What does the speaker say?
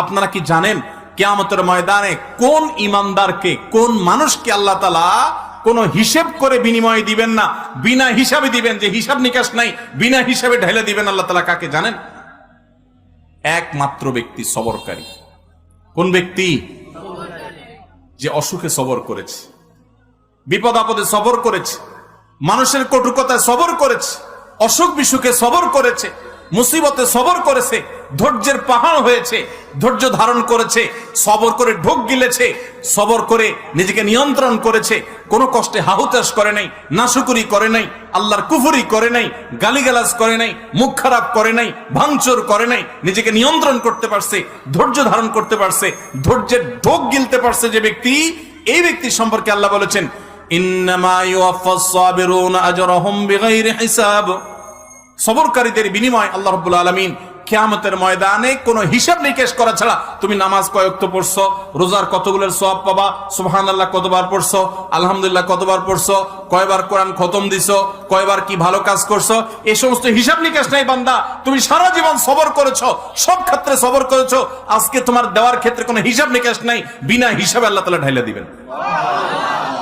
আপনারা কি জানেন কিয়ামতের ময়দানে কোন ইমানদারকে, কোন মানুষকে আল্লাহ তাআলা কোন হিসেব করে বিনিময় দিবেন না, বিনা হিসাবে দিবেন, যে হিসাব নিকাশ নাই, বিনা হিসাবে ঢেলে দিবেন আল্লাহ তাআলা কাকে জানেন? একমাত্র ব্যক্তি সবরকারী। কোন ব্যক্তি? যে অসুখে সবর করেছে, বিপদ আপদে সবর করেছে, মানুষের কটুকতায় সবর করেছে, অসুখ বিসুখে সবর করেছে, মুসিবতে সবর করেছে, ধৈর্যের পাহাড় হয়েছে, ধৈর্য ধারণ করেছে, সবর করে ঢোক গিলেছে, সবর করে নিজেকে নিয়ন্ত্রণ করেছে, কোনো কষ্টে হাহুতাশ করে নাই, নাশুকুরি করে নাই, আল্লাহর কুফরি করে নাই, গালিগালাজ করে নাই, মুখ খারাপ করে নাই, ভাঙচুর করে নাই, নিজেকে নিয়ন্ত্রণ করতে পারছে, ধৈর্য ধারণ করতে পারছে, ধৈর্যের ঢোক গিলতে পারছে যে ব্যক্তি, এই ব্যক্তি সম্পর্কে আল্লাহ বলেছেন ইন্নামা ইউওয়াফাস সাবিরুনা আজরাহুম বিগাইরি হিসাব। সবরকারীদের বিনিময় আল্লাহ রাব্বুল আলামিন কিয়ামতের ময়দানে কোনো হিসাব নিকেশ করা ছাড়া, তুমি নামাজ কয় ওয়াক্ত পড়ছো, রোজার কতগুলোর সওয়াব পাবা, সুবহানাল্লাহ কতবার পড়ছো, আলহামদুলিল্লাহ কতবার পড়ছো, কয়বার কোরআন খতম দিছো, কয়বার কি ভালো কাজ করছো, এই সমস্ত হিসাব নিকেশ নাই বান্দা। তুমি সারা জীবন সবর করেছো, সব ক্ষেত্রে সবর করেছো, আজকে তোমার দেওয়ার ক্ষেত্রে কোনো হিসাব নিকেশ নাই, বিনা হিসাবে আল্লাহ তাআলা ঢাইলা দিবেন।